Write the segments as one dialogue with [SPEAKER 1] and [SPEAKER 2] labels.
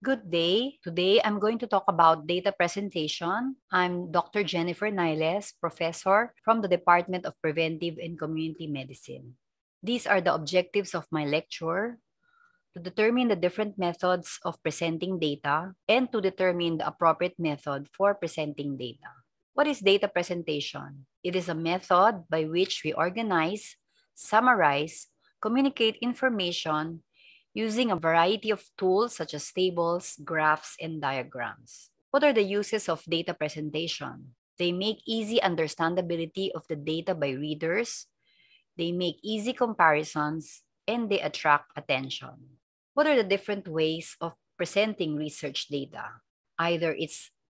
[SPEAKER 1] Good day. Today, I'm going to talk about data presentation. I'm Dr. Jennifer Niles, professor from the Department of Preventive and Community Medicine. These are the objectives of my lecture: to determine the different methods of presenting data and to determine the appropriate method for presenting data. What is data presentation? It is a method by which we organize, summarize, communicate information using a variety of tools such as tables, graphs, and diagrams. What are the uses of data presentation? They make easy understandability of the data by readers, they make easy comparisons, and they attract attention. What are the different ways of presenting research data? Either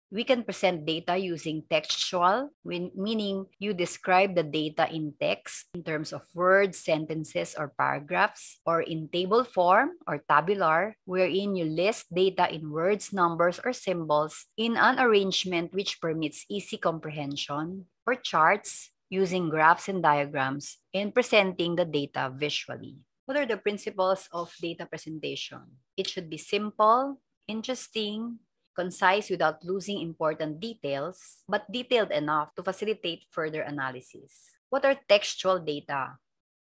[SPEAKER 1] we can present data using textual, meaning you describe the data in text in terms of words, sentences, or paragraphs, or in table form or tabular, wherein you list data in words, numbers, or symbols in an arrangement which permits easy comprehension, or charts using graphs and diagrams in presenting the data visually. What are the principles of data presentation? It should be simple, interesting, concise without losing important details, but detailed enough to facilitate further analysis. What are textual data?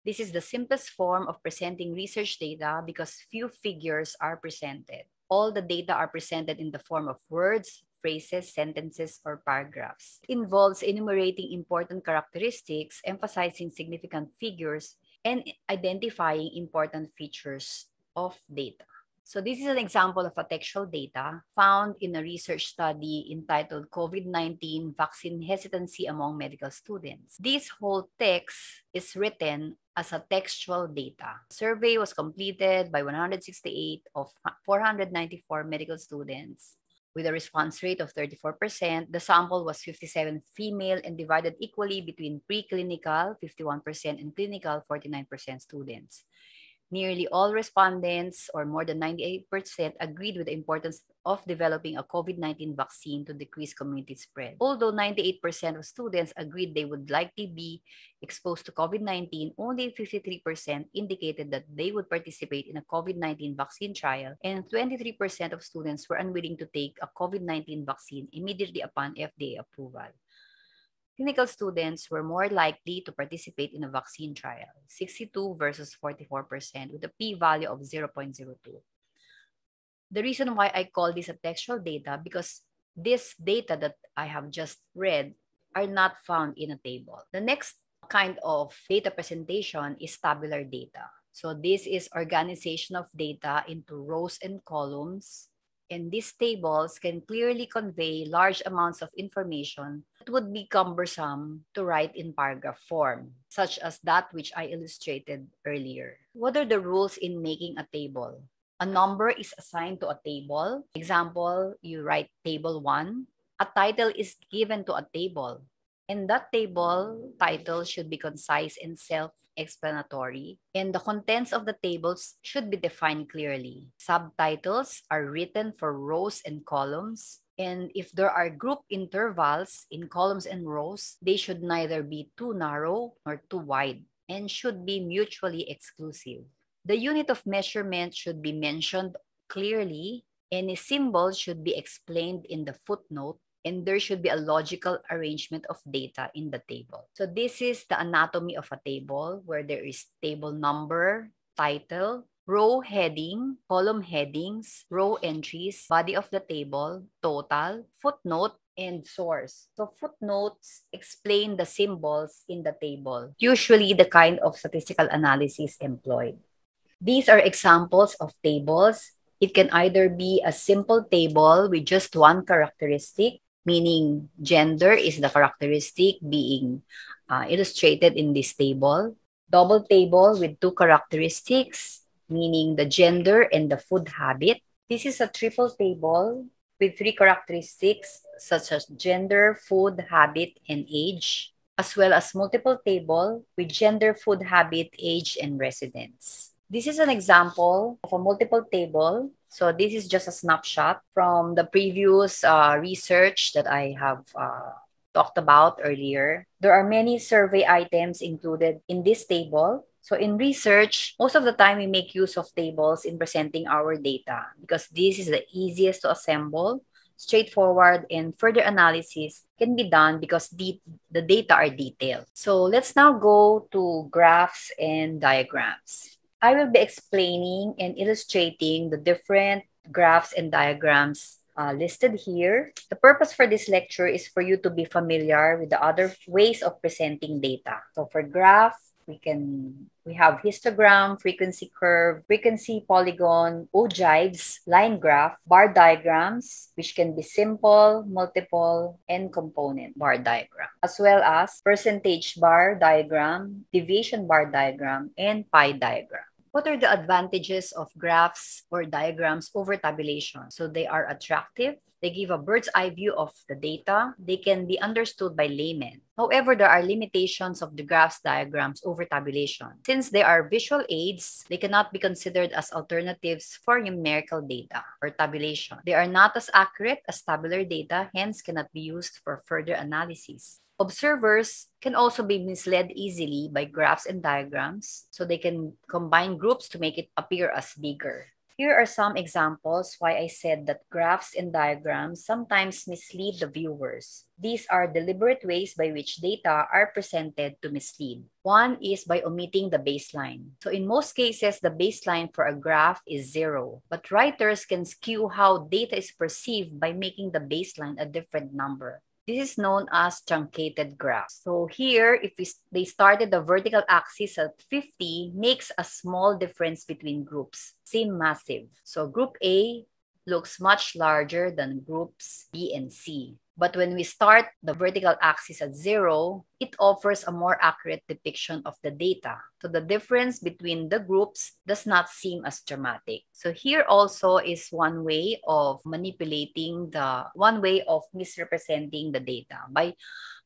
[SPEAKER 1] This is the simplest form of presenting research data because few figures are presented. All the data are presented in the form of words, phrases, sentences, or paragraphs. It involves enumerating important characteristics, emphasizing significant figures, and identifying important features of data. So this is an example of a textual data found in a research study entitled COVID-19 Vaccine Hesitancy Among Medical Students. This whole text is written as a textual data. Survey was completed by 168 of 494 medical students. With a response rate of 34%, the sample was 57 female and divided equally between preclinical, 51%, and clinical, 49% students. Nearly all respondents, or more than 98%, agreed with the importance of developing a COVID-19 vaccine to decrease community spread. Although 98% of students agreed they would likely be exposed to COVID-19, only 53% indicated that they would participate in a COVID-19 vaccine trial, and 23% of students were unwilling to take a COVID-19 vaccine immediately upon FDA approval. Clinical students were more likely to participate in a vaccine trial, 62 versus 44%, with a p-value of 0.02. The reason why I call this a textual data, because this data that I have just read are not found in a table. The next kind of data presentation is tabular data. So this is organization of data into rows and columns, and these tables can clearly convey large amounts of information that would be cumbersome to write in paragraph form, such as that which I illustrated earlier. What are the rules in making a table? A number is assigned to a table. Example, you write table 1. A title is given to a table, and that table title should be concise and self-explanatory, and the contents of the tables should be defined clearly. Subtitles are written for rows and columns, and if there are group intervals in columns and rows, they should neither be too narrow nor too wide and should be mutually exclusive. The unit of measurement should be mentioned clearly. Any symbol should be explained in the footnote, and there should be a logical arrangement of data in the table. So this is the anatomy of a table, where there is table number, title, row heading, column headings, row entries, body of the table, total, footnote, and source. So footnotes explain the symbols in the table, usually the kind of statistical analysis employed. These are examples of tables. It can either be a simple table with just one characteristic, meaning gender is the characteristic being illustrated in this table. Double table with two characteristics, meaning the gender and the food habit. This is a triple table with three characteristics such as gender, food habit, and age, as well as multiple table with gender, food habit, age, and residence. This is an example of a multiple table. So this is just a snapshot from the previous research that I have talked about earlier. There are many survey items included in this table. So in research, most of the time we make use of tables in presenting our data because this is the easiest to assemble, straightforward, and further analysis can be done because the data are detailed. So let's now go to graphs and diagrams. I will be explaining and illustrating the different graphs and diagrams listed here. The purpose for this lecture is for you to be familiar with the other ways of presenting data. So for graph, we have histogram, frequency curve, frequency polygon, ogives, line graph, bar diagrams, which can be simple, multiple, and component bar diagram, as well as percentage bar diagram, deviation bar diagram, and pie diagram. What are the advantages of graphs or diagrams over tabulation? So they are attractive. They give a bird's eye view of the data. They can be understood by laymen. However, there are limitations of the graphs diagrams over tabulation. Since they are visual aids, they cannot be considered as alternatives for numerical data or tabulation. They are not as accurate as tabular data, hence cannot be used for further analysis. Observers can also be misled easily by graphs and diagrams, so they can combine groups to make it appear as bigger. Here are some examples why I said that graphs and diagrams sometimes mislead the viewers. These are deliberate ways by which data are presented to mislead. One is by omitting the baseline. So in most cases, the baseline for a graph is 0, but writers can skew how data is perceived by making the baseline a different number. This is known as truncated graphs. So here, if they started the vertical axis at 50, makes a small difference between groups. Seem massive. So group A looks much larger than groups B and C. But when we start the vertical axis at 0, it offers a more accurate depiction of the data. So the difference between the groups does not seem as dramatic. So here also is one way of misrepresenting the data by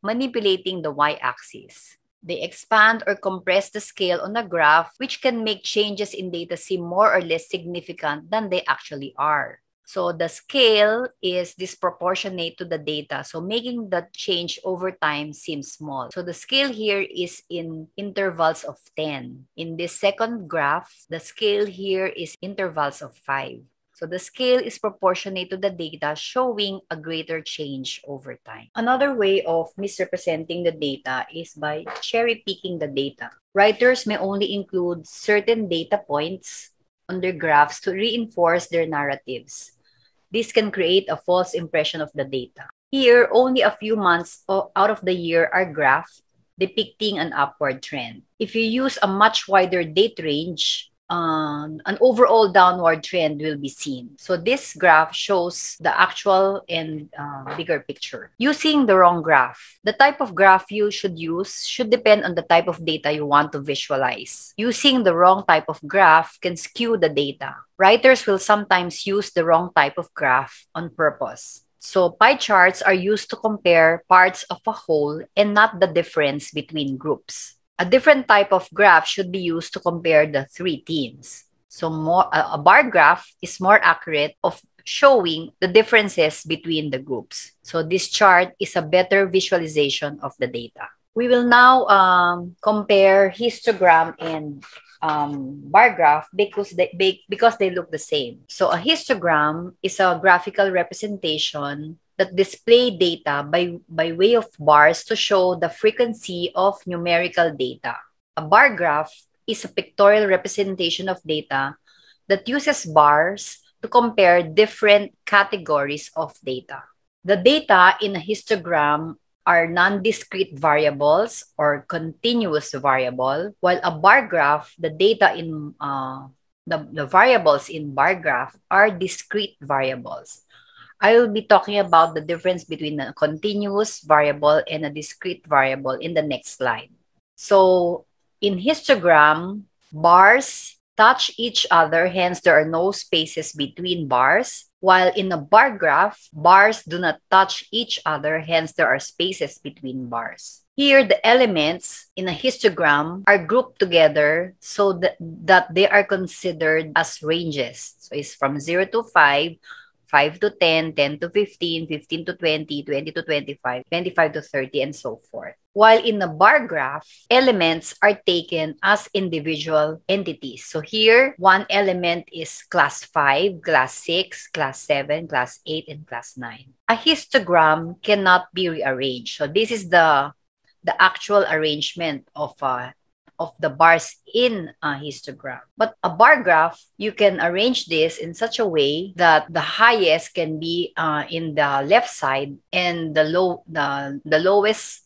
[SPEAKER 1] manipulating the y-axis. They expand or compress the scale on a graph, which can make changes in data seem more or less significant than they actually are. So the scale is disproportionate to the data, so making the change over time seems small. So the scale here is in intervals of 10. In this second graph, the scale here is intervals of 5. So the scale is proportionate to the data, showing a greater change over time. Another way of misrepresenting the data is by cherry-picking the data. Writers may only include certain data points on their graphs to reinforce their narratives. This can create a false impression of the data. Here, only a few months out of the year are graphed, depicting an upward trend. If you use a much wider date range, an overall downward trend will be seen. So this graph shows the actual and bigger picture. Using the wrong graph. The type of graph you should use should depend on the type of data you want to visualize. Using the wrong type of graph can skew the data. Writers will sometimes use the wrong type of graph on purpose. So pie charts are used to compare parts of a whole and not the difference between groups. A different type of graph should be used to compare the three teams. So a bar graph is more accurate of showing the differences between the groups. So this chart is a better visualization of the data. We will now compare histogram and bar graph because they look the same. So a histogram is a graphical representation that display data by way of bars to show the frequency of numerical data. A bar graph is a pictorial representation of data that uses bars to compare different categories of data. The data in a histogram are non-discrete variables or continuous variable, while a bar graph, the data in the variables in bar graph are discrete variables. I will be talking about the difference between a continuous variable and a discrete variable in the next slide. So in histogram, bars touch each other, hence there are no spaces between bars, while in a bar graph, bars do not touch each other, hence there are spaces between bars. Here, the elements in a histogram are grouped together so that they are considered as ranges. So it's from 0 to 5, 5 to 10, 10 to 15, 15 to 20, 20 to 25, 25 to 30, and so forth. While in a bar graph, elements are taken as individual entities. So here, one element is class 5, class 6, class 7, class 8, and class 9. A histogram cannot be rearranged. So this is the actual arrangement of the bars in a histogram. But a bar graph, you can arrange this in such a way that the highest can be in the left side, and the lowest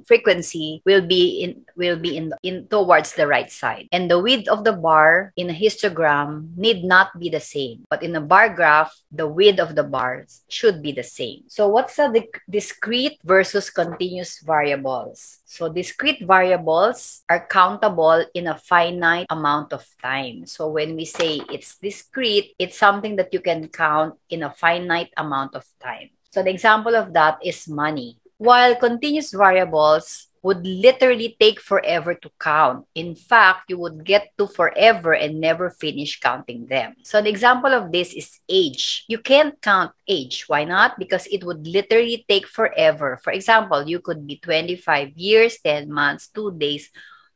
[SPEAKER 1] frequency will be in towards the right side, and the width of the bar in a histogram need not be the same, but in a bar graph the width of the bars should be the same. So what's the discrete versus continuous variables? So discrete variables are countable in a finite amount of time. So when we say it's discrete, it's something that you can count in a finite amount of time. So the example of that is money. While continuous variables would literally take forever to count. In fact, you would get to forever and never finish counting them. So an example of this is age. You can't count age. Why not? Because it would literally take forever. For example, you could be 25 years, 10 months, 2 days,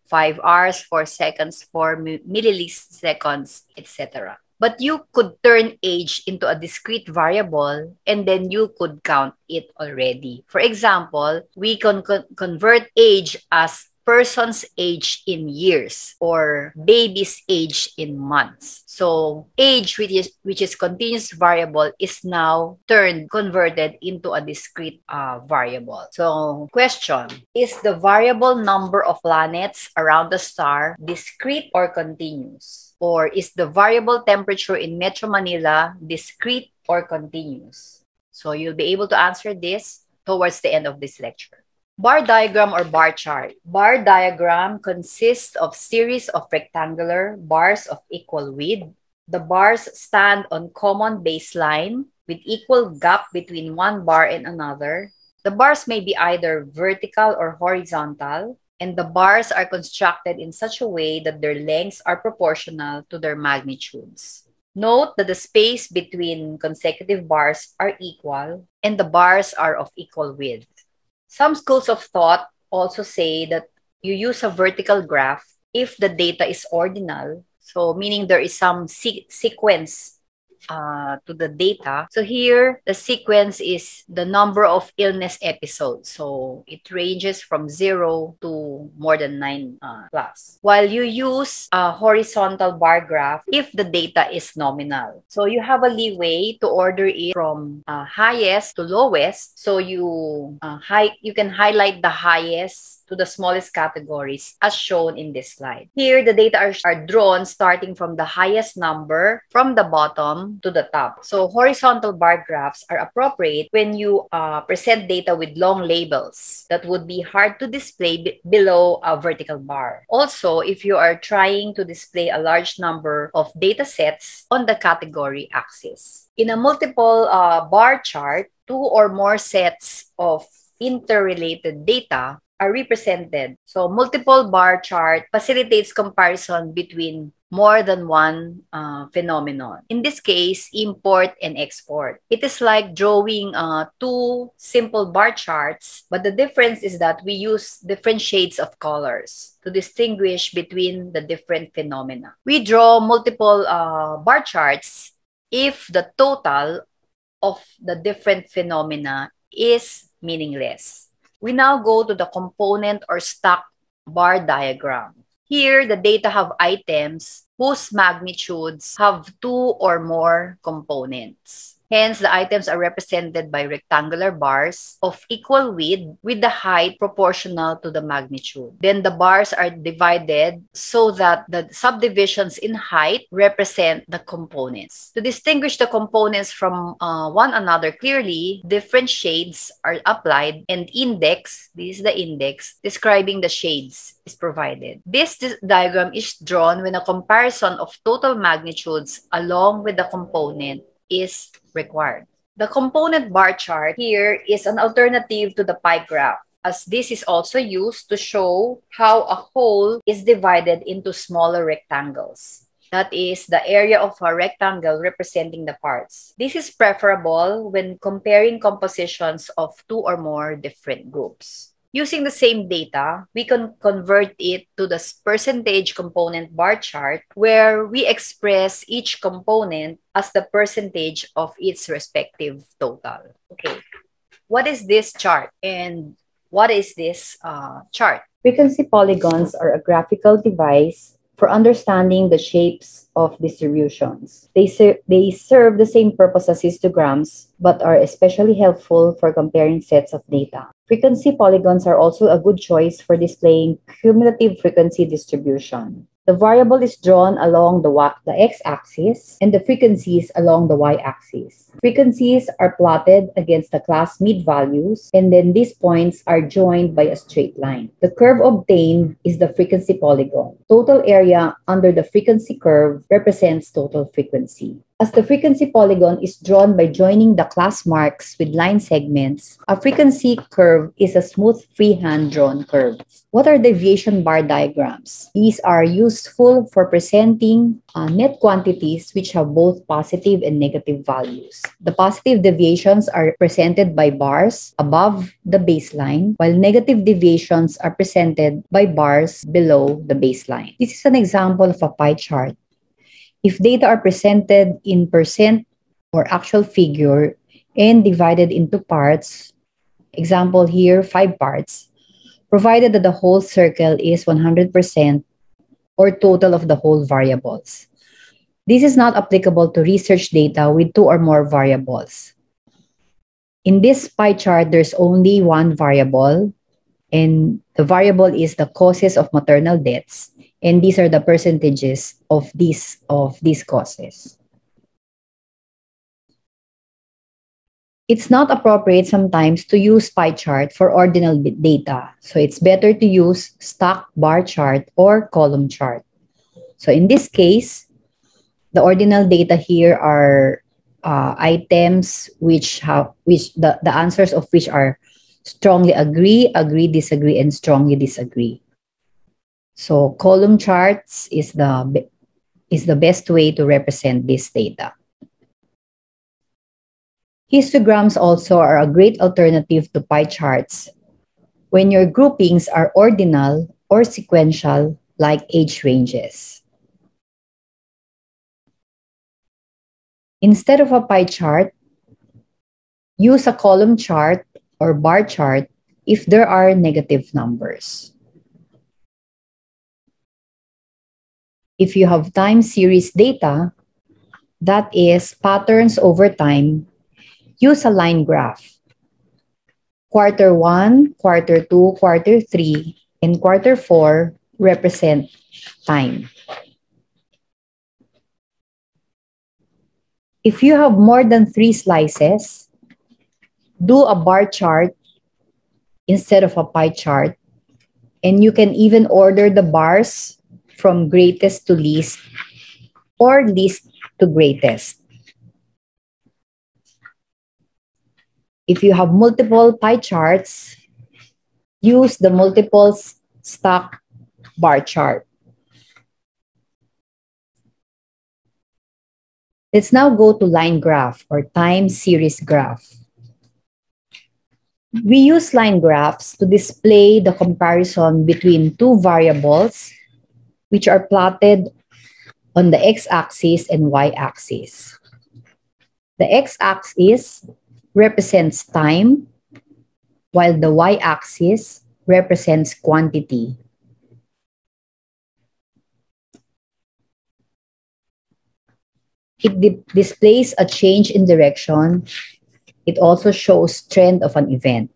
[SPEAKER 1] 5 hours, 4 seconds, 4 milliseconds, etc. But you could turn age into a discrete variable, and then you could count it already. For example, we can convert age as person's age in years or baby's age in months. So age, which is continuous variable, is now converted into a discrete variable. So question, is the variable number of planets around the star discrete or continuous? Or is the variable temperature in Metro Manila discrete or continuous? So you'll be able to answer this towards the end of this lecture. Bar diagram or bar chart. Bar diagram consists of series of rectangular bars of equal width. The bars stand on common baseline with equal gap between one bar and another. The bars may be either vertical or horizontal, and the bars are constructed in such a way that their lengths are proportional to their magnitudes. Note that the space between consecutive bars are equal, and the bars are of equal width. Some schools of thought also say that you use a vertical graph if the data is ordinal, so meaning there is some sequence to the data. So here, the sequence is the number of illness episodes. So it ranges from 0 to more than 9 plus. While you use a horizontal bar graph if the data is nominal. So you have a leeway to order it from highest to lowest. So you can highlight the highest to the smallest categories as shown in this slide. Here, the data are drawn starting from the highest number from the bottom to the top. So horizontal bar graphs are appropriate when you present data with long labels that would be hard to display below a vertical bar. Also, if you are trying to display a large number of data sets on the category axis. In a multiple bar chart, 2 or more sets of interrelated data are represented. So multiple bar chart facilitates comparison between more than one phenomenon. In this case, import and export. It is like drawing 2 simple bar charts, but the difference is that we use different shades of colors to distinguish between the different phenomena. We draw multiple bar charts if the total of the different phenomena is meaningless. We now go to the component or stack bar diagram. Here, the data have items whose magnitudes have 2 or more components. Hence, the items are represented by rectangular bars of equal width with the height proportional to the magnitude. Then the bars are divided so that the subdivisions in height represent the components. To distinguish the components from one another clearly, different shades are applied, and index, this is the index, describing the shades is provided. This diagram is drawn when a comparison of total magnitudes along with the component is required. The component bar chart here is an alternative to the pie graph, as this is also used to show how a whole is divided into smaller rectangles. That is the area of a rectangle representing the parts. This is preferable when comparing compositions of two or more different groups. Using the same data, we can convert it to the percentage component bar chart where we express each component as the percentage of its respective total. Okay, what is this chart and what is this chart?
[SPEAKER 2] Frequency polygons are a graphical device for understanding the shapes of distributions. They serve the same purpose as histograms, but are especially helpful for comparing sets of data. Frequency polygons are also a good choice for displaying cumulative frequency distribution. The variable is drawn along the x-axis and the frequencies along the y-axis. Frequencies are plotted against the class mean values, and then these points are joined by a straight line. The curve obtained is the frequency polygon. Total area under the frequency curve represents total frequency. As the frequency polygon is drawn by joining the class marks with line segments, a frequency curve is a smooth freehand drawn curve. What are deviation bar diagrams? These are useful for presenting net quantities which have both positive and negative values. The positive deviations are presented by bars above the baseline, while negative deviations are presented by bars below the baseline. This is an example of a pie chart. If data are presented in percent or actual figure and divided into parts, example here, 5 parts, provided that the whole circle is 100% or total of the whole variables. This is not applicable to research data with 2 or more variables. In this pie chart, there's only one variable, and the variable is the causes of maternal deaths. And these are the percentages of these causes. It's not appropriate sometimes to use pie chart for ordinal data. So it's better to use stack bar chart or column chart. So in this case, the ordinal data here are items which the answers of which are strongly agree, disagree, and strongly disagree. So column charts is the best way to represent this data. Histograms also are a great alternative to pie charts when your groupings are ordinal or sequential like age ranges. Instead of a pie chart, use a column chart or bar chart if there are negative numbers. If you have time series data, that is patterns over time, use a line graph. Quarter 1, quarter 2, quarter 3, and quarter 4 represent time. If you have more than 3 slices, do a bar chart instead of a pie chart, and you can even order the bars from greatest to least or least to greatest. If you have multiple pie charts, use the multiple stack bar chart. Let's now go to line graph or time series graph. We use line graphs to display the comparison between two variables which are plotted on the x-axis and y-axis. The x-axis represents time, while the y-axis represents quantity. It displays a change in direction. It also shows trend of an event.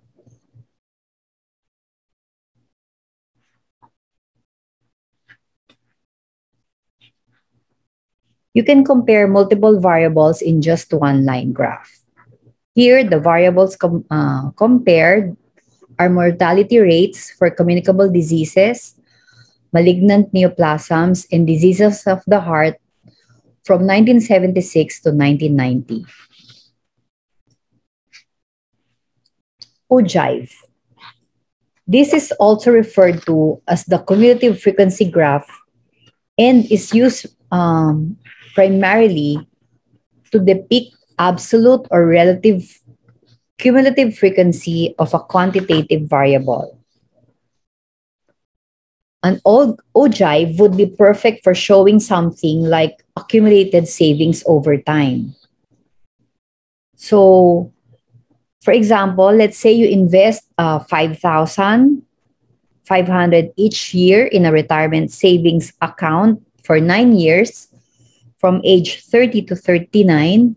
[SPEAKER 2] You can compare multiple variables in just one line graph. Here, the variables compared are mortality rates for communicable diseases, malignant neoplasms, and diseases of the heart from 1976 to 1990. Ogive. This is also referred to as the cumulative frequency graph and is used primarily to depict absolute or relative cumulative frequency of a quantitative variable. An ogive would be perfect for showing something like accumulated savings over time. So, for example, let's say you invest 5,500 each year in a retirement savings account for 9 years from age 30 to 39.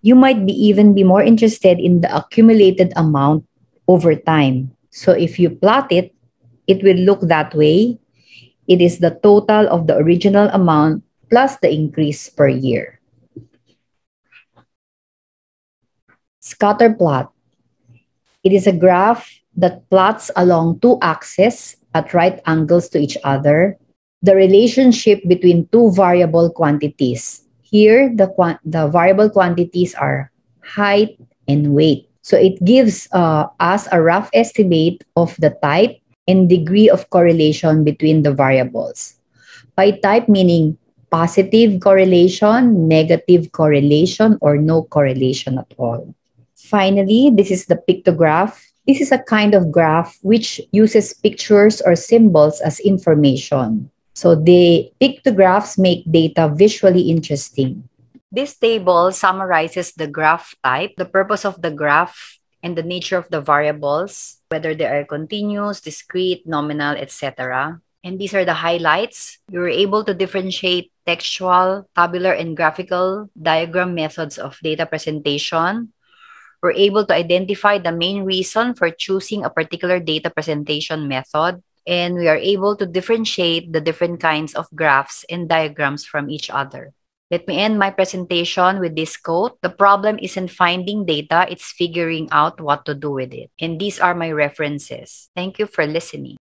[SPEAKER 2] You might even be more interested in the accumulated amount over time. So if you plot it, it will look that way. It is the total of the original amount plus the increase per year. Scatter plot. It is a graph that plots along two axes at right angles to each other the relationship between two variable quantities. Here, the variable quantities are height and weight. So it gives us a rough estimate of the type and degree of correlation between the variables. By type meaning positive correlation, negative correlation, or no correlation at all. Finally, this is the pictograph. This is a kind of graph which uses pictures or symbols as information. So the pictographs make data visually interesting.
[SPEAKER 1] This table summarizes the graph type, the purpose of the graph, and the nature of the variables, whether they are continuous, discrete, nominal, etc. And these are the highlights. You were able to differentiate textual, tabular, and graphical diagram methods of data presentation. We're able to identify the main reason for choosing a particular data presentation method. And we are able to differentiate the different kinds of graphs and diagrams from each other. Let me end my presentation with this quote. The problem isn't finding data, it's figuring out what to do with it. And these are my references. Thank you for listening.